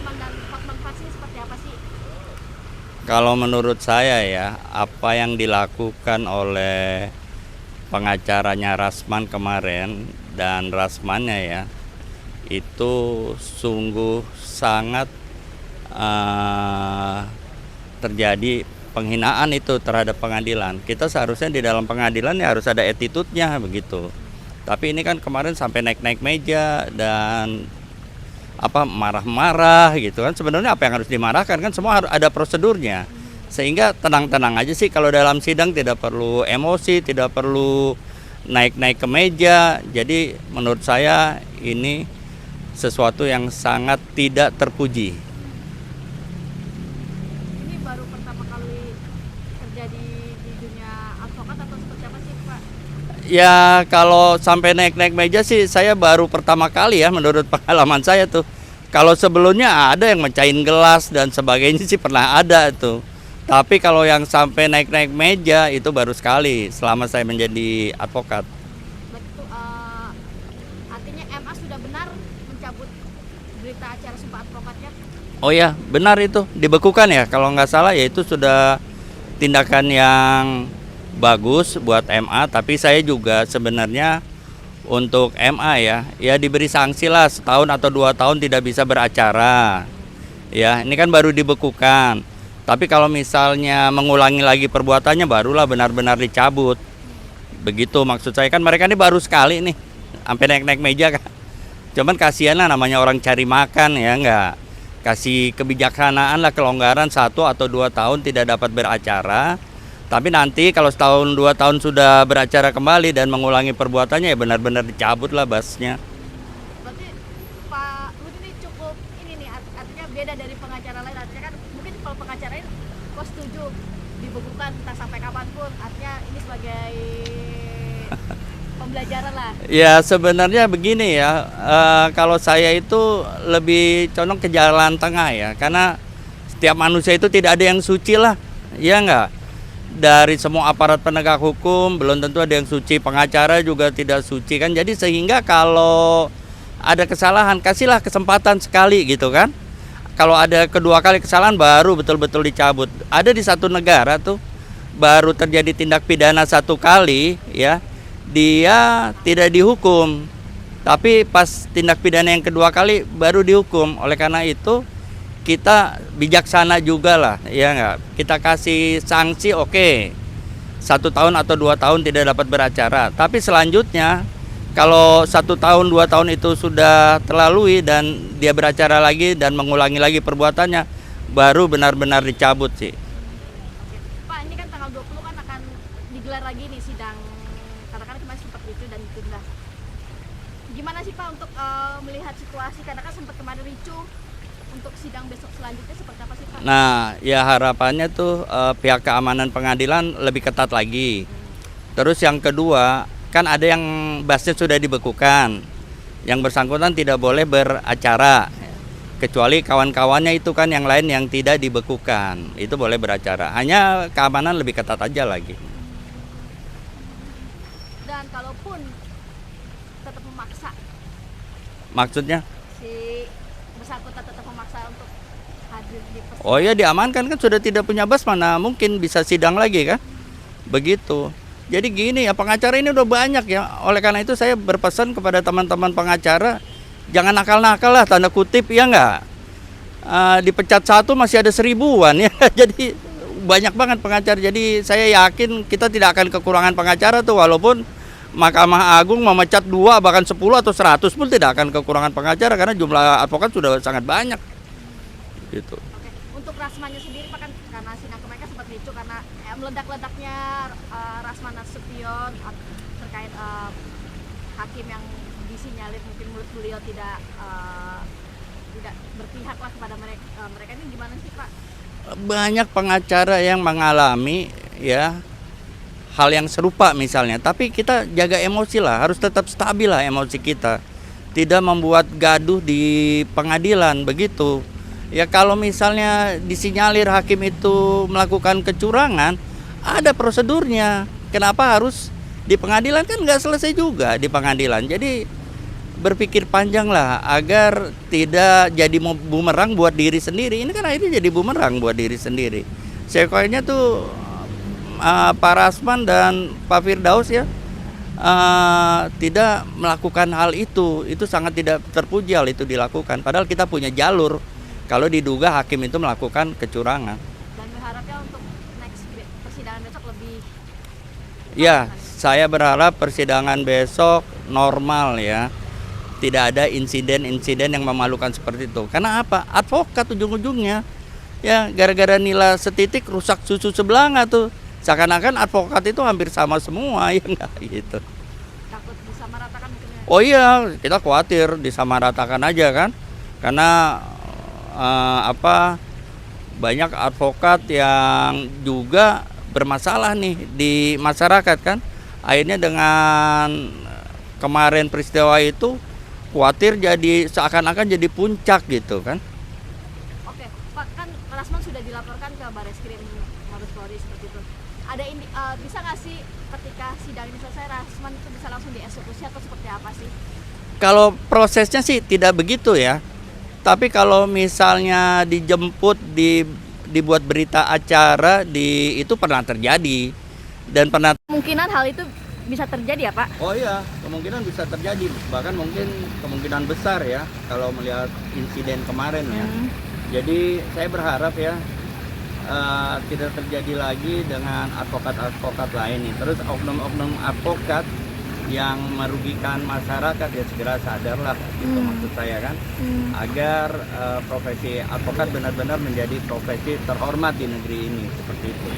Rasman dan Hotman Paris ini seperti apa sih? Kalau menurut saya ya, apa yang dilakukan oleh pengacaranya Rasman kemarin dan Rasmannya ya, itu sungguh sangat eh, terjadi penghinaan itu terhadap pengadilan. Kita seharusnya di dalam pengadilan ya harus ada attitude-nya begitu. Tapi ini kan kemarin sampai naik-naik meja dan apa marah-marah gitu kan. Sebenarnya apa yang harus dimarahkan kan semua harus ada prosedurnya. Sehingga tenang-tenang aja sih kalau dalam sidang, tidak perlu emosi, tidak perlu naik-naik ke meja. Jadi menurut saya ini sesuatu yang sangat tidak terpuji. Ini baru pertama kali terjadi di dunia advokat atau seperti apa sih Pak? Ya kalau sampai naik-naik meja sih saya baru pertama kali ya menurut pengalaman saya tuh. Kalau sebelumnya ada yang mecahin gelas dan sebagainya sih pernah ada tuh. Tapi kalau yang sampai naik-naik meja itu baru sekali selama saya menjadi advokat. Berarti itu artinya MA sudah benar mencabut berita acara sumpah advokatnya. Oh ya benar itu dibekukan ya kalau nggak salah, ya itu sudah tindakan yang bagus buat MA. Tapi saya juga sebenarnya untuk MA ya diberi sanksi lah, setahun atau 2 tahun tidak bisa beracara. Ya ini kan baru dibekukan. Tapi kalau misalnya mengulangi lagi perbuatannya barulah benar-benar dicabut. Begitu maksud saya, kan mereka ini baru sekali nih sampai naik-naik meja kan. Cuman kasihan lah, namanya orang cari makan ya, nggak kasih kebijaksanaan lah, kelonggaran 1 atau 2 tahun tidak dapat beracara. Tapi nanti kalau setahun 2 tahun sudah beracara kembali dan mengulangi perbuatannya ya benar-benar dicabut lah basnya. Berarti Pak Luhut ini cukup ini nih artinya beda dari pengacara lain. Artinya kan mungkin kalau pengacara lain kok setuju dibekukan entah sampai kapanpun. Artinya ini sebagai pembelajaran lah. Ya sebenarnya begini ya, kalau saya itu lebih condong ke jalan tengah ya, karena setiap manusia itu tidak ada yang suci lah, ya enggak. Dari semua aparat penegak hukum belum tentu ada yang suci, pengacara juga tidak suci kan. Jadi sehingga kalau ada kesalahan kasihlah kesempatan sekali gitu kan. Kalau ada kedua kali kesalahan baru betul-betul dicabut. Ada di satu negara tuh baru terjadi tindak pidana 1 kali ya, dia tidak dihukum. Tapi pas tindak pidana yang kedua kali baru dihukum. Oleh karena itu kita bijaksana juga lah, ya nggak. Kita kasih sanksi, oke, 1 tahun atau 2 tahun tidak dapat beracara. Tapi selanjutnya kalau 1 tahun 2 tahun itu sudah terlalui dan dia beracara lagi dan mengulangi lagi perbuatannya, baru benar-benar dicabut sih. Oke. Pak, ini kan tanggal 20 kan akan digelar lagi nih sidang. Karena kan kemarin sempat itu dan ditunda. Gimana sih Pak untuk melihat situasi, karena kan sempat kemarin ricuh, untuk sidang besok selanjutnya seperti apa sih Pak? Nah, ya harapannya tuh pihak keamanan pengadilan lebih ketat lagi. Terus yang kedua, kan ada yang basnya sudah dibekukan. Yang bersangkutan tidak boleh beracara. Kecuali kawan-kawannya itu kan yang lain yang tidak dibekukan, itu boleh beracara. Hanya keamanan lebih ketat aja lagi. Dan kalaupun tetap memaksa, Maksudnya? si bersangkutan tetap memaksa untuk hadir di persidangan. Oh ya diamankan kan sudah tidak punya bas, mana mungkin bisa sidang lagi kan? Begitu. Jadi gini ya, pengacara ini udah banyak ya. Oleh karena itu saya berpesan kepada teman-teman pengacara, jangan nakal-nakal lah tanda kutip ya nggak. Dipecat satu masih ada 1000-an ya. Jadi banyak banget pengacara. Jadi saya yakin kita tidak akan kekurangan pengacara tuh, walaupun Mahkamah Agung memecat 2 bahkan 10 atau 100 pun tidak akan kekurangan pengacara karena jumlah advokat sudah sangat banyak. Gitu. Oke. Untuk Rasmannya sendiri Pak, kan karena sidang kemarin kan sempat ricuh karena meledak-ledaknya Rasman Nasution terkait hakim yang disinyalir mungkin menurut beliau tidak berpihak lah kepada mereka ini gimana sih Pak? Banyak pengacara yang mengalami ya hal yang serupa misalnya, tapi kita jaga emosi lah, harus tetap stabil lah emosi kita, tidak membuat gaduh di pengadilan begitu ya. Kalau misalnya disinyalir hakim itu melakukan kecurangan, ada prosedurnya. Kenapa harus di pengadilan? Kan nggak selesai juga di pengadilan. Jadi berpikir panjang lah agar tidak jadi bumerang buat diri sendiri. Ini kan akhirnya jadi bumerang buat diri sendiri. Seyogyanya tuh Pak Rasman dan Pak Firdaus ya tidak melakukan hal itu sangat tidak terpuji hal itu dilakukan. Padahal kita punya jalur kalau diduga hakim itu melakukan kecurangan. Dan berharapnya untuk next persidangan besok lebih. Ya, saya berharap persidangan besok normal ya. Tidak ada insiden-insiden yang memalukan seperti itu. Karena apa? Advokat ujung-ujungnya ya gara-gara nilai setitik rusak susu sebelanga tuh. Seakan-akan advokat itu hampir sama semua ya enggak gitu. Takut disamaratakan mungkin ya. Oh iya, kita khawatir disamaratakan aja kan. Karena banyak advokat yang juga bermasalah nih di masyarakat kan. Akhirnya dengan kemarin peristiwa itu khawatir jadi seakan-akan jadi puncak gitu kan. Oke, Pak, kan Rasman sudah dilaporkan ke Bareskrim Mabes Polri seperti itu. Ada bisa nggak sih ketika sidang ini selesai Rasman itu bisa langsung dieksekusi atau seperti apa sih? Kalau prosesnya sih tidak begitu ya. Tapi kalau misalnya dijemput dibuat berita acara itu pernah terjadi dan pernah. Kemungkinan hal itu bisa terjadi ya Pak? Oh iya, kemungkinan bisa terjadi. Bahkan mungkin kemungkinan besar ya kalau melihat insiden kemarin ya. Jadi saya berharap ya tidak terjadi lagi dengan advokat-advokat lain nih. Terus oknum-oknum advokat yang merugikan masyarakat ya segera sadarlah itu maksud saya kan. Agar profesi advokat benar-benar menjadi profesi terhormat di negeri ini seperti itu.